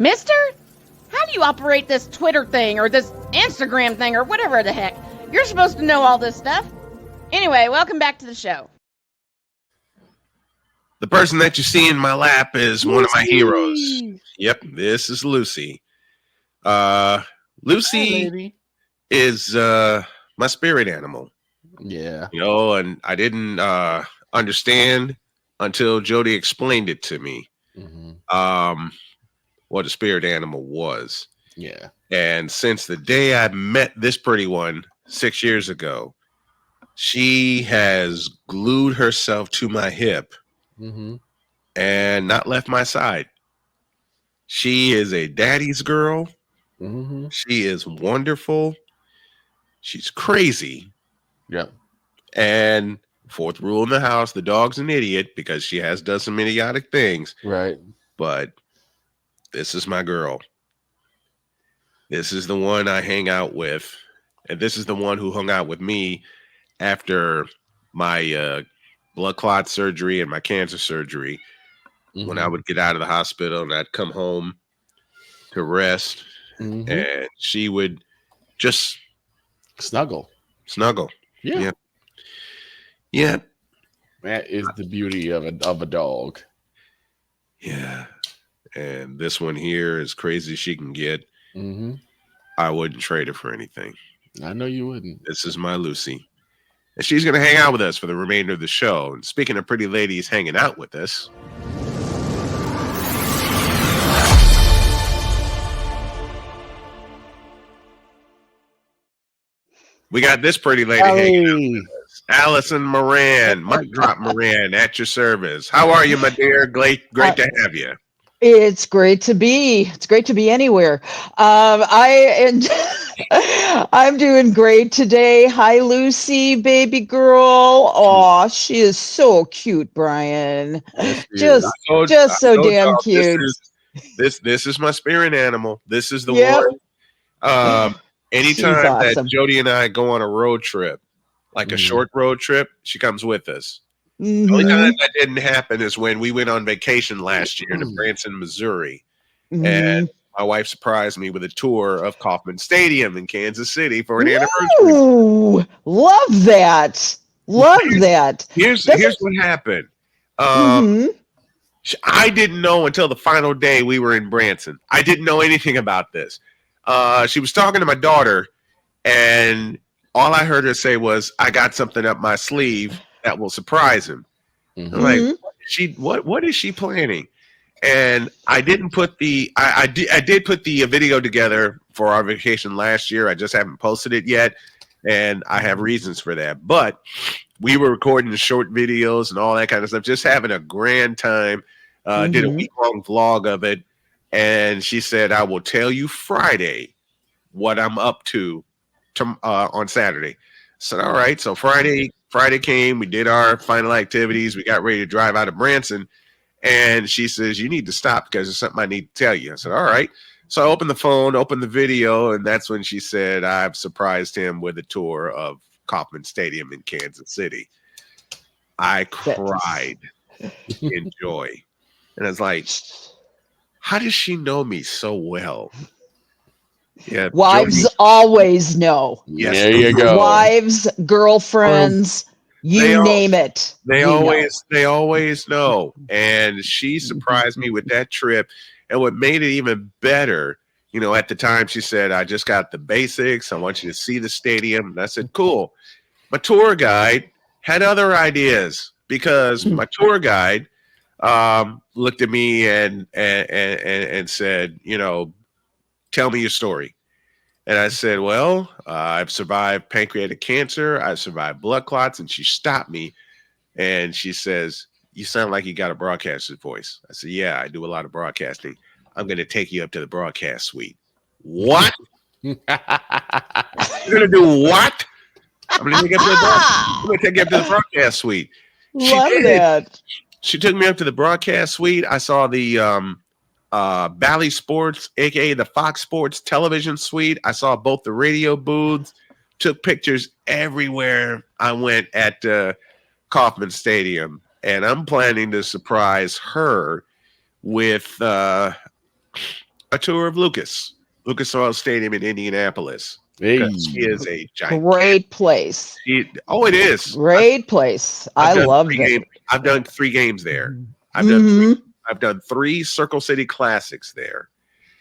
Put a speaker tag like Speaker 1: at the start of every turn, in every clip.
Speaker 1: Mister? How do you operate this Twitter thing or this Instagram thing or whatever the heck? You're supposed to know all this stuff. Anyway, welcome back to the show.
Speaker 2: The person that you see in my lap is one of my heroes. Yep, this is Lucy. Lucy is my spirit animal.
Speaker 3: Yeah.
Speaker 2: And I didn't understand until Jody explained it to me. What a spirit animal was.
Speaker 3: Yeah.
Speaker 2: And since the day I met this pretty one 6 years ago, she has glued herself to my hip and not left my side. She is a daddy's girl. She is wonderful. She's crazy.
Speaker 3: Yep.
Speaker 2: And fourth rule in the house, the dog's an idiot because she has done some idiotic things.
Speaker 3: Right.
Speaker 2: But this is my girl. This is the one I hang out with. And this is the one who hung out with me after my blood clot surgery and my cancer surgery. When I would get out of the hospital and I'd come home to rest. And she would just
Speaker 3: snuggle.
Speaker 2: Yeah. Yeah.
Speaker 3: That is the beauty of a dog.
Speaker 2: Yeah. And this one here, as crazy as she can get, I wouldn't trade her for anything.
Speaker 3: I know you wouldn't.
Speaker 2: This is my Lucy. And she's going to hang out with us for the remainder of the show. And speaking of pretty ladies hanging out with us, we got this pretty lady hanging out with us. Alison Moran, Mic Drop Moran, at your service. How are you, my dear? Great to have you.
Speaker 4: It's great to be. It's great to be anywhere. I'm doing great today. Hi, Lucy, baby girl. Oh, she is so cute, Brian. Just so damn cute.
Speaker 2: This is my spirit animal. This is the one. Anytime that Jody and I go on a road trip, like a short road trip, she comes with us. The only time that didn't happen is when we went on vacation last year to Branson, Missouri. And my wife surprised me with a tour of Kauffman Stadium in Kansas City for an anniversary.
Speaker 4: Ooh, love that.
Speaker 2: Here's what happened. I didn't know until the final day we were in Branson. I didn't know anything about this. She was talking to my daughter, and all I heard her say was, "I got something up my sleeve that will surprise him." I'm like, what is she planning? And I didn't put I did put the video together for our vacation last year. I just haven't posted it yet, and I have reasons for that. But we were recording the short videos and all that kind of stuff, just having a grand time. Did a week-long vlog of it, and she said, "I will tell you Friday what I'm up to on Saturday." I said, "All right." So Friday came, we did our final activities, we got ready to drive out of Branson, and she says, "You need to stop because there's something I need to tell you." I said, "All right." So I opened the phone, opened the video, and that's when she said, "I've surprised him with a tour of Kauffman Stadium in Kansas City." I cried in joy. And I was like, how does she know me so well? Yeah,
Speaker 4: wives always know.
Speaker 2: Yes,
Speaker 3: there you go.
Speaker 4: Wives, girlfriends, name it.
Speaker 2: They always know. And she surprised me with that trip. And what made it even better, at the time she said, "I just got the basics. I want you to see the stadium." And I said, "Cool." My tour guide had other ideas because my tour guide looked at me and said, "Tell me your story." And I said, "Well, I've survived pancreatic cancer. I've survived blood clots." And she stopped me and she says, "You sound like you got a broadcaster's voice." I said, "Yeah, I do a lot of broadcasting. I'm going to take you up to the broadcast suite." "What?" "You're going to do what?" I'm going to take you up to the broadcast suite."
Speaker 4: Love that.
Speaker 2: She took me up to the broadcast suite. I saw the Bally Sports, aka the Fox Sports television suite. I saw both the radio booths. Took pictures everywhere I went at Kauffman Stadium, and I'm planning to surprise her with a tour of Lucas Oil Stadium in Indianapolis.
Speaker 3: Hey.
Speaker 2: Because she is a giant.
Speaker 4: Great place.
Speaker 2: It is.
Speaker 4: Great place. I love it.
Speaker 2: I've done 3 games there.
Speaker 4: Mhm.
Speaker 2: I've done 3 Circle City Classics there.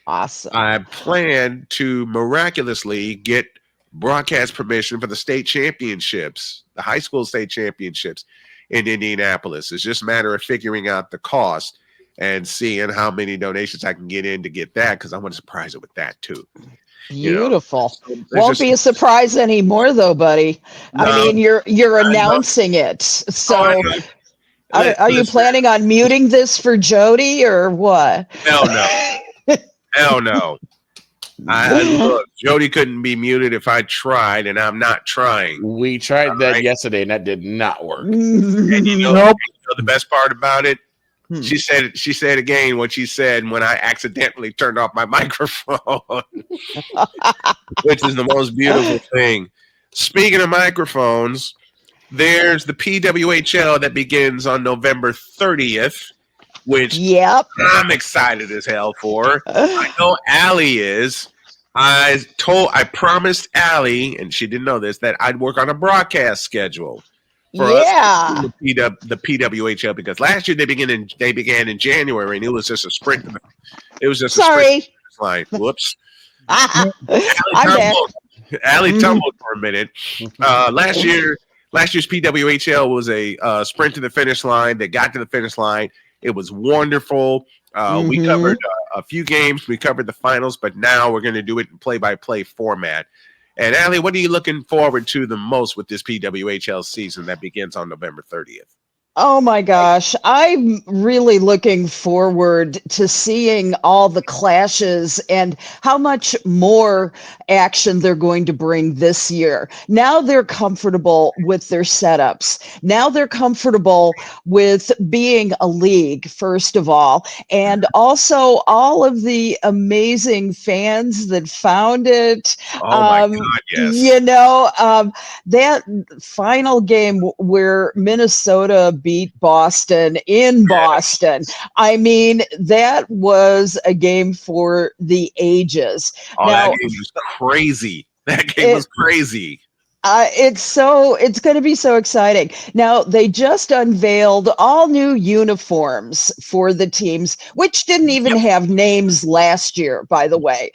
Speaker 4: Awesome.
Speaker 2: I plan to miraculously get broadcast permission for the state championships, the high school state championships in Indianapolis. It's just a matter of figuring out the cost and seeing how many donations I can get in to get that, because I want to surprise it with that too.
Speaker 4: Beautiful.
Speaker 2: You know,
Speaker 4: Won't be a surprise anymore, though, buddy.
Speaker 2: No,
Speaker 4: I mean, you're announcing it. So, are you planning on muting this for Jody or what?
Speaker 2: Hell no. Hell no. Look, Jody couldn't be muted if I tried, and I'm not trying.
Speaker 3: We tried that yesterday, and that did not work.
Speaker 2: And you know the best part about it? She said again what she said when I accidentally turned off my microphone, which is the most beautiful thing. Speaking of microphones, there's the PWHL that begins on November 30th, which I'm excited as hell for. I know Allie is. I promised Allie, and she didn't know this, that I'd work on a broadcast schedule for us to do the PWHL, because last year they began in January, and it was just a sprint. It was just a sprint line. Whoops. Allie tumbled for a minute. Last year's PWHL was a sprint to the finish line. They got to the finish line. It was wonderful. We covered a few games. We covered the finals, but now we're going to do it in play-by-play format. And Allie, what are you looking forward to the most with this PWHL season that begins on November 30th?
Speaker 4: Oh my gosh, I'm really looking forward to seeing all the clashes and how much more action they're going to bring this year. Now they're comfortable with their setups. Now they're comfortable with being a league, first of all, and also all of the amazing fans that found it.
Speaker 2: Oh my God, yes.
Speaker 4: You know, that final game where Minnesota beat Boston in Boston. I mean, that was a game for the ages.
Speaker 2: Oh, now, that game was crazy. That game was crazy.
Speaker 4: It's going to be so exciting. Now, they just unveiled all new uniforms for the teams, which didn't even have names last year, by the way.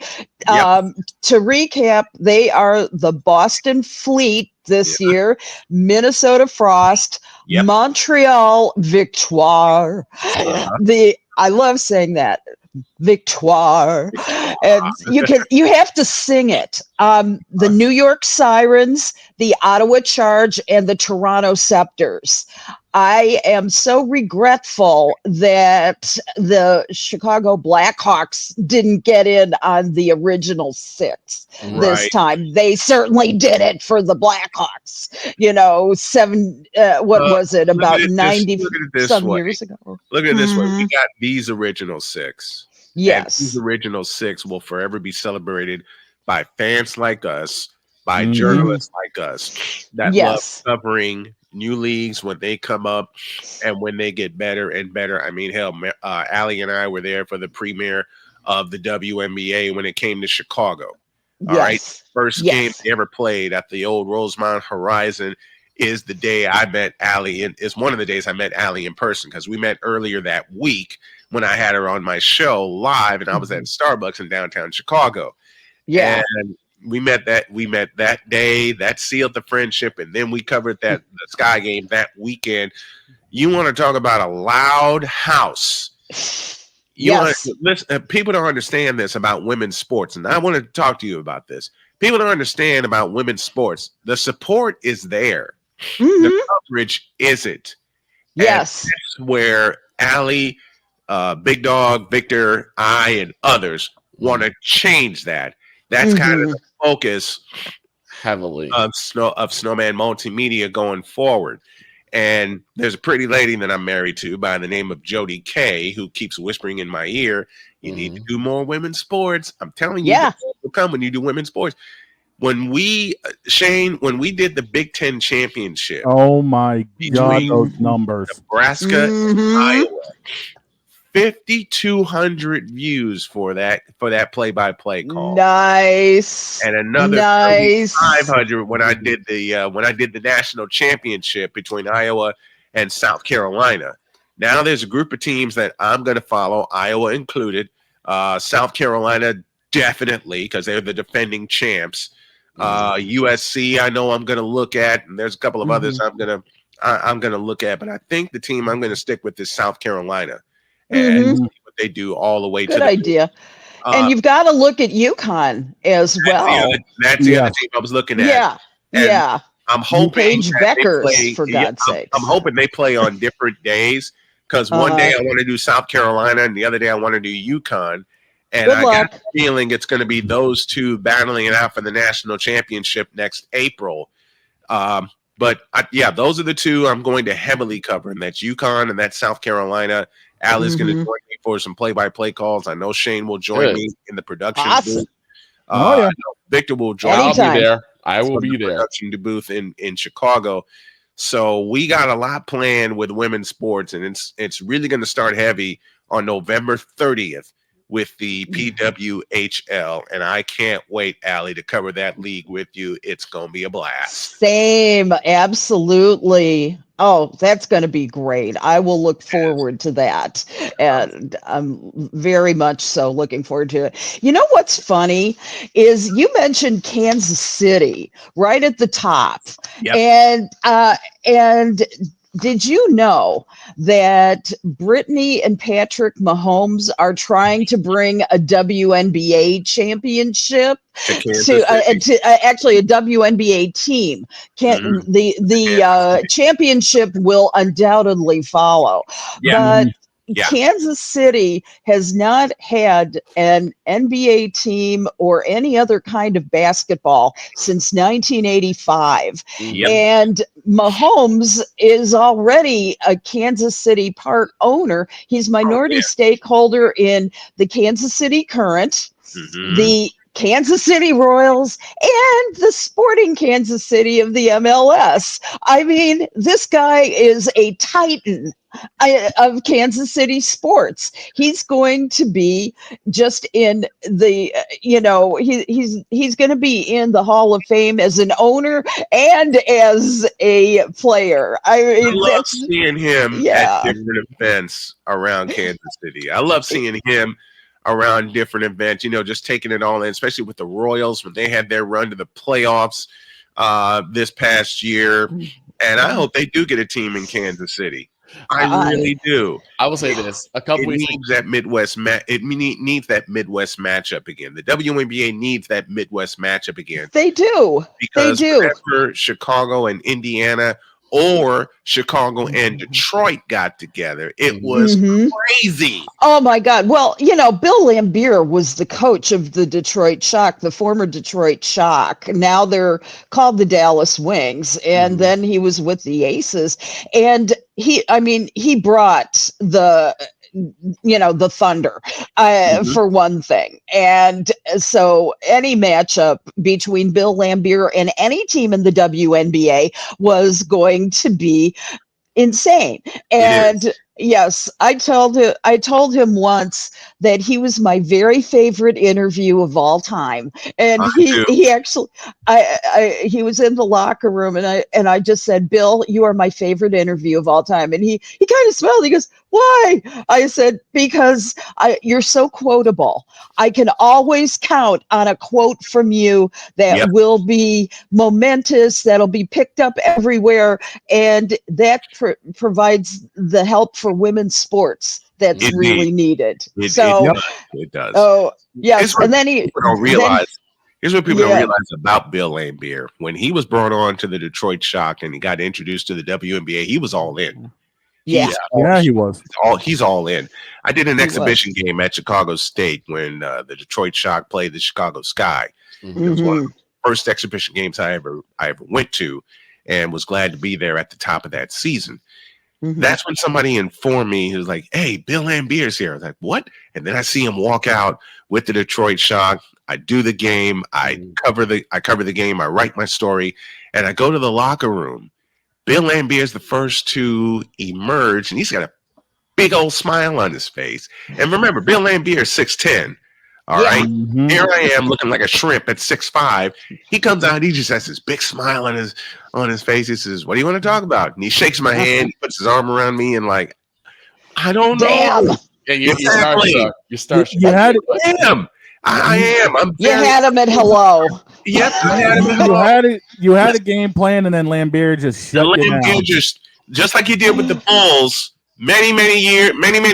Speaker 4: To recap, they are the Boston Fleet this year, Minnesota Frost, Montreal Victoire. I love saying that. Victoire. And you have to sing it. The New York Sirens, the Ottawa Charge, and the Toronto Scepters. I am so regretful that the Chicago Blackhawks didn't get in on the original 6 this time. They certainly did it for the Blackhawks. You know, was it, about 90 some years ago?
Speaker 2: Look at it this way. We got these original 6.
Speaker 4: Yes.
Speaker 2: And these original 6 will forever be celebrated by fans like us, by journalists like us that love covering new leagues when they come up and when they get better and better. I mean, hell, Allie and I were there for the premiere of the WNBA when it came to Chicago. All right. First game they ever played at the old Rosemont Horizon is the day I met Allie. And it's one of the days I met Allie in person, because we met earlier that week when I had her on my show live, and I was at Starbucks in downtown Chicago. Yeah. And we met that day. That sealed the friendship, and then we covered the Sky game that weekend. You want to talk about a loud house? Listen, people don't understand this about women's sports, and I want to talk to you about this. People don't understand about women's sports. The support is there. The coverage isn't.
Speaker 4: Yes.
Speaker 2: And that's where Allie, Big Dog, Victor, I, and others want to change that. That's kind of the focus
Speaker 3: heavily
Speaker 2: of Snowman Multimedia going forward. And there's a pretty lady that I'm married to by the name of Jody K, who keeps whispering in my ear, you need to do more women's sports. I'm telling you, will come when you do women's sports. When we did the Big Ten championship.
Speaker 5: Oh my God, those numbers.
Speaker 2: Nebraska and Iowa. 5,200 views for that play-by-play call,
Speaker 4: Nice.
Speaker 2: and another
Speaker 4: Nice.
Speaker 2: 3,500 when I did the national championship between Iowa and South Carolina. Now there's a group of teams that I'm going to follow, Iowa included. South Carolina definitely, because they're the defending champs. USC, I know I'm going to look at, and there's a couple of others I'm going to look at, but I think the team I'm going to stick with is South Carolina and see what they do all the way to
Speaker 4: Good
Speaker 2: the
Speaker 4: idea. And you've got to look at UConn as well.
Speaker 2: That's the other team I was looking at.
Speaker 4: Yeah.
Speaker 2: And
Speaker 4: Yeah.
Speaker 2: I'm hoping
Speaker 4: Paige
Speaker 2: that they
Speaker 4: Beckers,
Speaker 2: play,
Speaker 4: for God's sakes.
Speaker 2: I'm hoping they play on different days, because one day I want to do South Carolina and the other day I want to do UConn. And
Speaker 4: Good luck.
Speaker 2: got a feeling it's going to be those two battling it out for the national championship next April. But those are the two I'm going to heavily cover, and that's UConn and that's South Carolina. Allie's going to join me for some play-by-play calls. I know Shane will join me in the production booth. I know Victor will join.
Speaker 3: I'll be there. I will be there.
Speaker 2: Production booth in Chicago. So we got a lot planned with women's sports, and it's really going to start heavy on November 30th with the PWHL, and I can't wait, Allie, to cover that league with you. It's going to be a blast.
Speaker 4: Same, absolutely. Oh, that's going to be great. I will look forward to that, and I'm very much so looking forward to it. You know what's funny is you mentioned Kansas City right at the top, and did you know that Brittany and Patrick Mahomes are trying to bring a WNBA championship to actually a WNBA team? The championship will undoubtedly follow, but Kansas City has not had an NBA team or any other kind of basketball since 1985. And Mahomes is already a Kansas City part owner. He's minority stakeholder in the Kansas City Current, the Kansas City Royals, and the Sporting Kansas City of the MLS. I mean, this guy is a titan of Kansas City sports. He's going to be just in the, he's going to be in the Hall of Fame as an owner and as a player. I
Speaker 2: love seeing him at different events around Kansas City. I love seeing him around different events, just taking it all in, especially with the Royals when they had their run to the playoffs this past year. And I hope they do get a team in Kansas City. I really do.
Speaker 3: I will say this: it
Speaker 2: needs that Midwest needs that Midwest matchup again. The WNBA needs that Midwest matchup again.
Speaker 4: They do.
Speaker 2: Because whenever Chicago and Indiana or Chicago and Detroit got together, it was crazy.
Speaker 4: Oh my God. Well, Bill Laimbeer was the coach of the Detroit Shock, the former Detroit Shock. Now they're called the Dallas Wings. And then he was with the Aces. And he brought the Thunder, for one thing. And so any matchup between Bill Laimbeer and any team in the WNBA was going to be insane. And yes, I told him once that he was my very favorite interview of all time. And he actually, he was in the locker room, and I just said, Bill, you are my favorite interview of all time. And he kind of smiled. He goes, why? I said, because you're so quotable. I can always count on a quote from you that will be momentous, that'll be picked up everywhere. And that provides the help for women's sports that's really needed.
Speaker 2: It does.
Speaker 4: Oh, yes. And then
Speaker 2: here's what people don't realize about Bill Laimbeer. When he was brought on to the Detroit Shock and he got introduced to the WNBA, he was all in.
Speaker 5: He was.
Speaker 2: He's all in. I did an exhibition game at Chicago State when the Detroit Shock played the Chicago Sky. It was one of the first exhibition games I ever went to, and was glad to be there at the top of that season. That's when somebody informed me. He was like, "Hey, Bill Laimbeer's here." I was like, "What?" And then I see him walk out with the Detroit Shock. I do the game. I cover the game. I write my story, and I go to the locker room. Bill Laimbeer is the first to emerge, and he's got a big old smile on his face. And remember, Bill Laimbeer is 6'10". All right.
Speaker 5: Mhm.
Speaker 2: Here I am looking like a shrimp at 6'5". He comes out, he just has this big smile on his face. He says, "What do you want to talk about?" And he shakes my hand, he puts his arm around me, and like, I don't
Speaker 4: Damn.
Speaker 2: know.
Speaker 3: And you're
Speaker 2: Exactly.
Speaker 3: starstruck. You're starstruck.
Speaker 5: You had it.
Speaker 2: I am. I am. I'm
Speaker 4: You
Speaker 2: very,
Speaker 4: had him at hello.
Speaker 2: Yep, I had him at
Speaker 5: You
Speaker 2: home.
Speaker 5: had it. You had a game plan, and then Lambeer just shut you down.
Speaker 2: Laimbeer just like he did with the Bulls many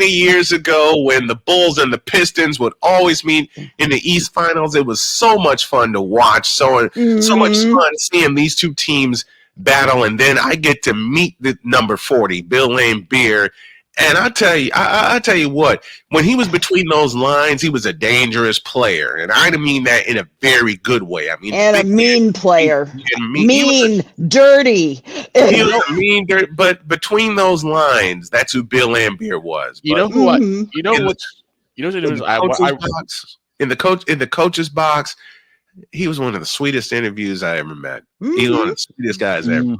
Speaker 2: years ago, when the Bulls and the Pistons would always meet in the East Finals. It was so much fun to watch. So much fun seeing these two teams battle, and then I get to meet the number 40, Bill Laimbeer. And I tell you what, when he was between those lines, he was a dangerous player, and I mean that in a very good way. I mean,
Speaker 4: And a mean player. Mean, dirty.
Speaker 2: He was a mean, but between those lines, that's who Bill Laimbeer was.
Speaker 3: You
Speaker 2: But
Speaker 3: know who?
Speaker 4: Mhm.
Speaker 3: You know what? You know what it is?
Speaker 2: in the coach's box, he was one of the sweetest interviews I ever met. He's one of the sweetest guys I ever met.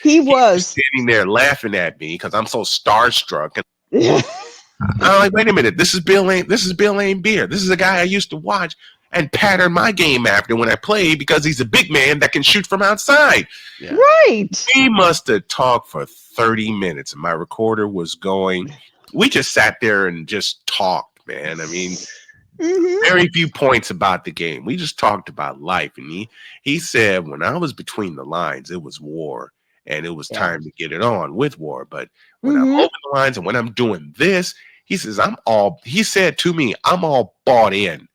Speaker 4: He
Speaker 2: was
Speaker 4: was.
Speaker 2: standing there laughing at me because I'm so starstruck. And I'm like, wait a minute, this is Bill Laimbeer. This is a guy I used to watch and pattern my game after when I play, because he's a big man that can shoot from outside.
Speaker 3: Yeah.
Speaker 4: Right.
Speaker 2: We must have talked for 30 minutes, and my recorder was going. We just sat there and just talked, man. I mean, very few points about the game. We just talked about life. And he said, when I was between the lines, it was war, and it was time to get it on with war. But when I'm over the lines and when I'm doing this, he says, he said to me, I'm all bought in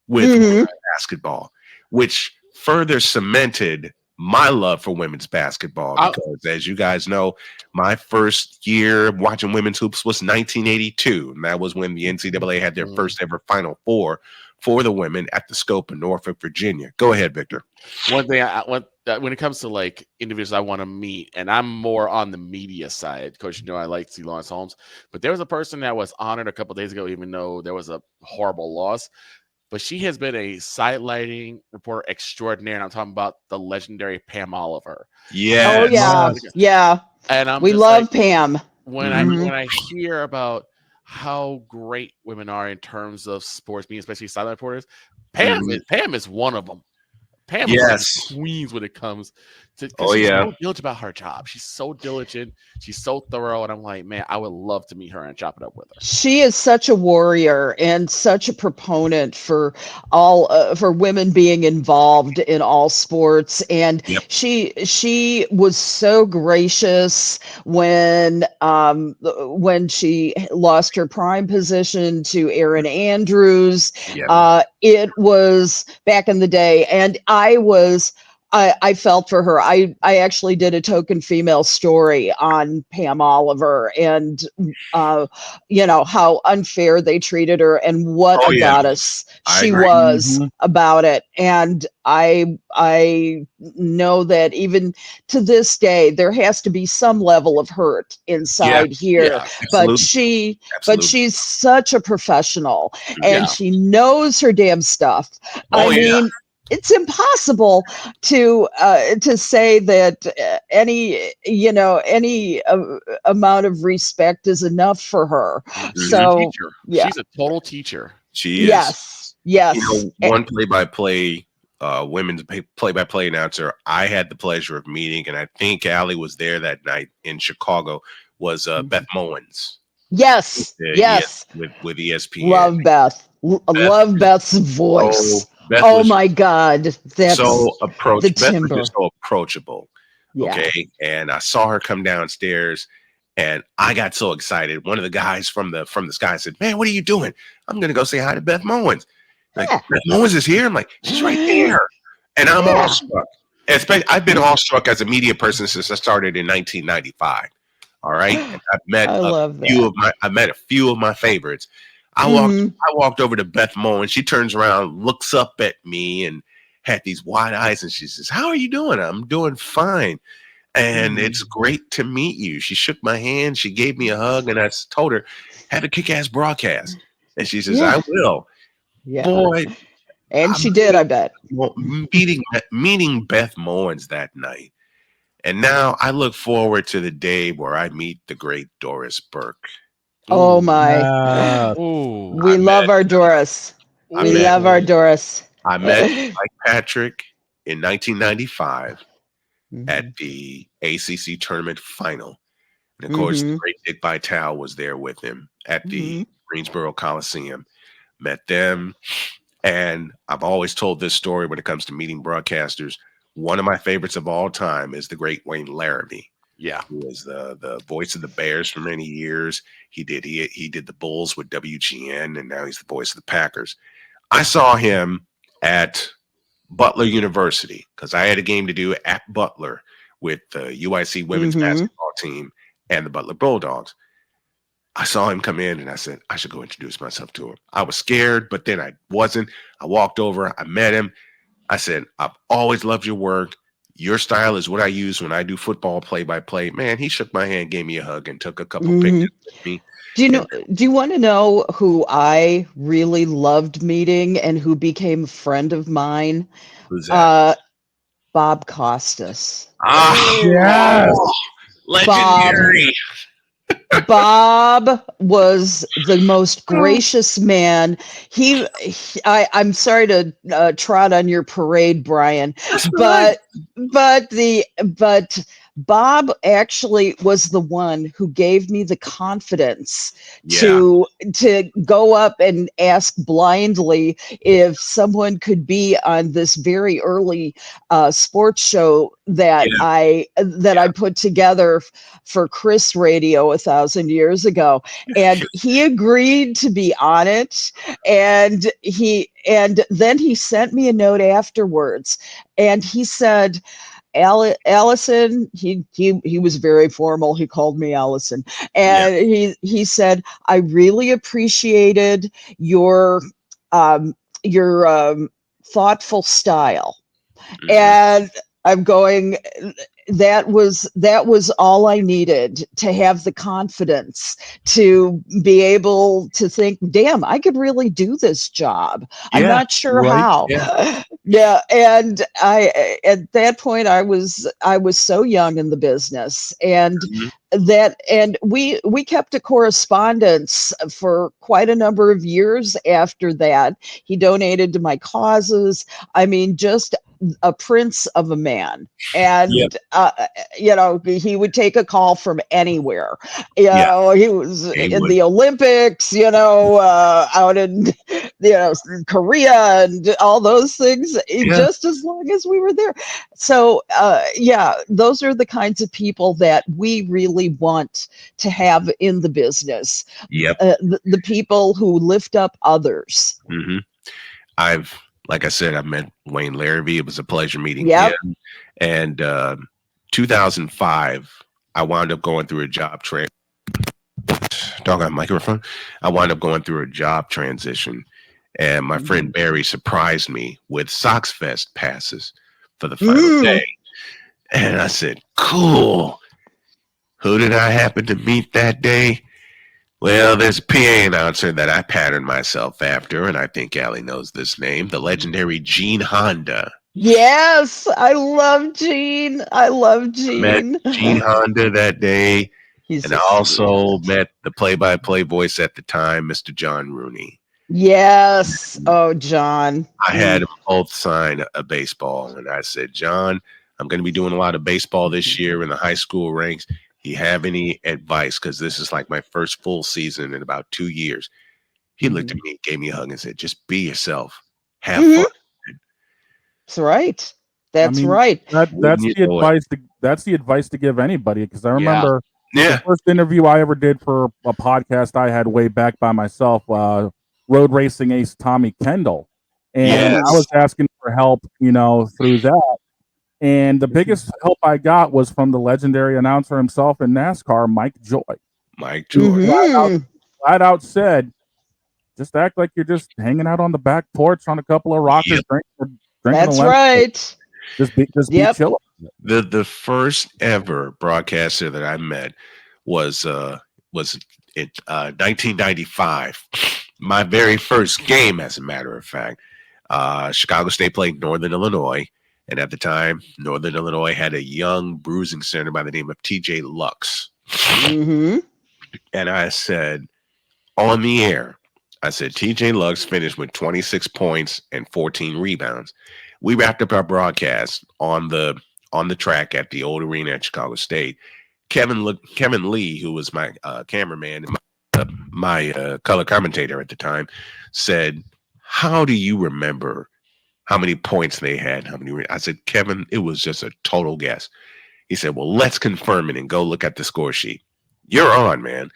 Speaker 2: with basketball, which further cemented my love for women's basketball, because as you guys know, my first year watching women's hoops was 1982, and that was when the NCAA had their first ever Final Four for the women at the Scope in Norfolk, Virginia. Go ahead, Victor.
Speaker 3: One thing when it comes to like individuals I want to meet, and I'm more on the media side, Coach, you know, I like to see Lawrence Holmes, but there was a person that was honored a couple of days ago, even though there was a horrible loss. But she has been a sidelighting reporter extraordinaire, and I'm talking about the legendary Pam Oliver.
Speaker 2: Yeah.
Speaker 4: Oh yeah, yeah.
Speaker 3: And
Speaker 4: we love Pam.
Speaker 3: When I hear about how great women are in terms of sports, being especially sideline reporters, Pam is one of them. Pam is like queens when it comes to. She's so diligent about her job. She's so diligent. She's so thorough, and I'm like, man, I would love to meet her and chop it up with her.
Speaker 4: She is such a warrior and such a proponent for all for women being involved in all sports. And she was so gracious when she lost her prime position to Erin Andrews. It was back in the day, and I felt for her. I actually did a token female story on Pam Oliver, and you know how unfair they treated her, and what a goddess she was about it. And I know that even to this day there has to be some level of hurt inside here. But she's such a professional, and she knows her damn stuff. I mean, it's impossible to say that any amount of respect is enough for her. So
Speaker 3: she's a total teacher.
Speaker 2: She is.
Speaker 4: Yes.
Speaker 2: You know, one play-by-play women's play-by-play announcer I had the pleasure of meeting, and I think Allie was there that night in Chicago, was Beth Mowins.
Speaker 4: Yes.
Speaker 2: With ESPN.
Speaker 4: Love Beth. Love Beth's voice. Oh my God, that's
Speaker 2: so approachable.
Speaker 4: Beth was
Speaker 2: just so approachable. Okay, and I saw her come downstairs, and I got so excited. One of the guys from the Sky said, "Man, what are you doing?" I'm gonna go say hi to Beth Mowins. Like, Beth Mowins is here. I'm like, she's right there, and I'm awestruck. I've been awestruck as a media person since I started in 1995. All right, and I've met a few of my favorites. I walked over to Beth Moen. She turns around, looks up at me, and had these wide eyes, and she says, "How are you doing?" "I'm doing fine, and it's great to meet you." She shook my hand, she gave me a hug, and I told her, "Have a kick-ass broadcast." And she says, "I will." Boy,
Speaker 4: and she did. I bet.
Speaker 2: Meeting Beth Mowins that night, and now I look forward to the day where I meet the great Doris Burke.
Speaker 4: Oh
Speaker 3: Ooh.
Speaker 4: my.
Speaker 3: Ooh.
Speaker 4: We love our Doris.
Speaker 2: I
Speaker 4: We
Speaker 2: met-
Speaker 4: love our Doris.
Speaker 2: I met Mike Patrick in 1995 at
Speaker 4: Mhm.
Speaker 2: the ACC tournament final. And of course, the great Dick Vitale was there with him at the Greensboro Coliseum. Met them. And I've always told this story when it comes to meeting broadcasters. One of my favorites of all time is the great Wayne Larrabee.
Speaker 3: Yeah.
Speaker 2: Who was the voice of the Bears for many years. He did the Bulls with WGN, and now he's the voice of the Packers. I saw him at Butler University because I had a game to do at Butler with the UIC women's basketball team and the Butler Bulldogs. I saw him come in and I said, I should go introduce myself to him. I was scared, but then I wasn't. I walked over, I met him. I said, I've always loved your work. Your style is what I use when I do football play-by-play. Man, he shook my hand, gave me a hug, and took a couple pictures with me.
Speaker 4: Do you want to know who I really loved meeting and who became a friend of mine?
Speaker 2: Who's that?
Speaker 4: Bob Costas.
Speaker 5: Yes.
Speaker 2: Legendary.
Speaker 4: Bob was the most gracious man. I'm sorry to trot on your parade, Brian, but Bob actually was the one who gave me the confidence to go up and ask blindly if someone could be on this very early sports show that I put together for Chris Radio 1,000 years ago, and he agreed to be on it, and then he sent me a note afterwards, and he said, Alison, he was very formal. He called me Alison, and he said, I really appreciated your thoughtful style. And I'm going, that was all I needed to have the confidence to be able to think, damn, I could really do this job. I'm not sure how. Yeah. And at that point I was so young in the business, and we kept a correspondence for quite a number of years after that. He donated to my causes. I mean, just a prince of a man. And he would take a call from anywhere. He was in the Olympics, out in Korea and all those things, just as long as we were there. So those are the kinds of people that we really want to have in the business. The people who lift up others.
Speaker 2: Like I said, I met Wayne Larrabee. It was a pleasure meeting him. And 2005, I wound up going through a job microphone. I wound up going through a job transition, and my friend Barry surprised me with Sox Fest passes for the final day. And I said, cool. Who did I happen to meet that day? Well, there's a PA announcer that I patterned myself after, and I think Allie knows this name, the legendary Gene Honda.
Speaker 4: Yes, I love Gene. I
Speaker 2: met Gene Honda that day, and I also met the play-by-play voice at the time, Mr. John Rooney.
Speaker 4: Yes. Oh, John.
Speaker 2: I had them both sign a baseball, and I said, John, I'm going to be doing a lot of baseball this year in the high school ranks. Do you have any advice? Because this is like my first full season in about 2 years. He looked at me, gave me a hug, and said, just be yourself. Have fun.
Speaker 4: That's right. That's right.
Speaker 5: That's the advice to give anybody, because I remember the first interview I ever did for a podcast I had way back by myself, road racing ace Tommy Kendall. And I was asking for help, through that. And the biggest help I got was from the legendary announcer himself in NASCAR, Mike Joy. Flat out said, just act like you're just hanging out on the back porch on a couple of rockers drinking.
Speaker 4: That's right.
Speaker 5: Just be chill.
Speaker 2: The first ever broadcaster that I met was in 1995. My very first game, as a matter of fact. Chicago State played Northern Illinois. And at the time, Northern Illinois had a young bruising center by the name of TJ Lux. And I said, on the air. I said, TJ Luggs finished with 26 points and 14 rebounds. We wrapped up our broadcast on the track at the old arena at Chicago State. Kevin Lee, who was my cameraman and my color commentator at the time, said, how do you remember how many points they had? I said, Kevin, it was just a total guess. He said, well, let's confirm it and go look at the score sheet. You're on, man.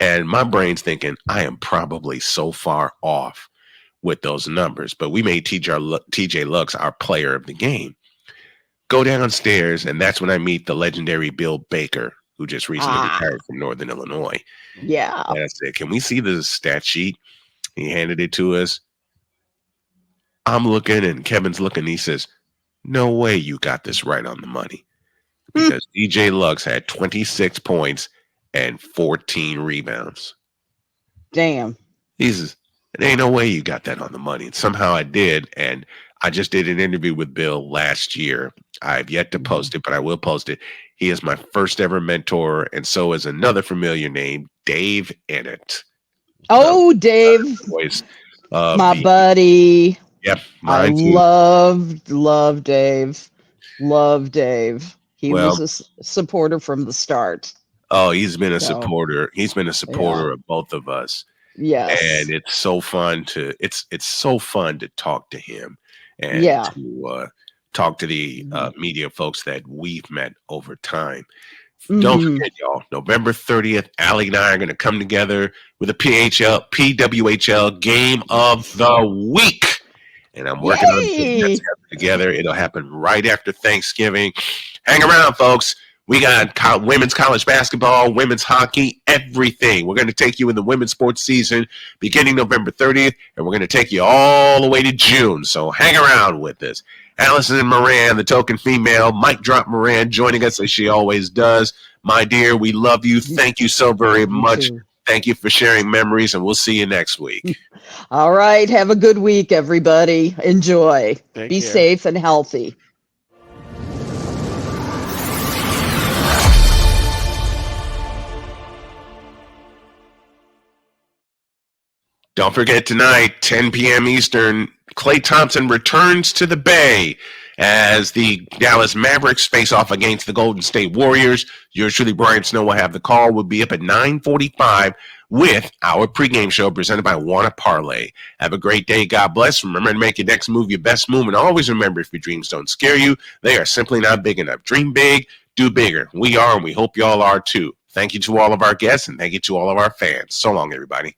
Speaker 2: And my brain's thinking, I am probably so far off with those numbers. But we made TJ Luggs our player of the game. Go downstairs, and that's when I meet the legendary Bill Baker, who just recently retired from Northern Illinois.
Speaker 4: Yeah.
Speaker 2: And I said, can we see the stat sheet? He handed it to us. I'm looking, and Kevin's looking. He says, no way you got this right on the money. Because TJ Luggs had 26 points and 14 rebounds.
Speaker 4: Damn.
Speaker 2: He says, there ain't no way you got that on the money. And somehow I did. And I just did an interview with Bill last year. I've yet to post it, but I will post it. He is my first ever mentor. And so is another familiar name, Dave Ennett.
Speaker 4: Oh, Dave. My buddy.
Speaker 2: Yep.
Speaker 4: I love Dave. Love Dave. He was a supporter from the start.
Speaker 2: Oh, he's been a supporter. He's been a supporter of both of us.
Speaker 4: Yes.
Speaker 2: And it's so fun to talk to him and to talk to the media folks that we've met over time. Don't forget, y'all, November 30th, Allie and I are going to come together with a PWHL Game of the Week. And I'm working on putting that together. It'll happen right after Thanksgiving. Hang around, folks. We got women's college basketball, women's hockey, everything. We're going to take you in the women's sports season beginning November 30th, and we're going to take you all the way to June. So hang around with us. Alison and Moran, the token female, Mic Drop Moran, joining us as she always does. My dear, we love you. Thank you so very much. Thank you for sharing memories, and we'll see you next week.
Speaker 4: All right. Have a good week, everybody. Enjoy. Be safe and healthy.
Speaker 2: Don't forget tonight, 10 p.m. Eastern, Klay Thompson returns to the Bay as the Dallas Mavericks face off against the Golden State Warriors. Yours truly, Brian Snow, will have the call. We'll be up at 9:45 with our pregame show presented by Wanna Parlay. Have a great day. God bless. Remember to make your next move your best move. And always remember, if your dreams don't scare you, they are simply not big enough. Dream big, do bigger. We are, and we hope y'all are too. Thank you to all of our guests, and thank you to all of our fans. So long, everybody.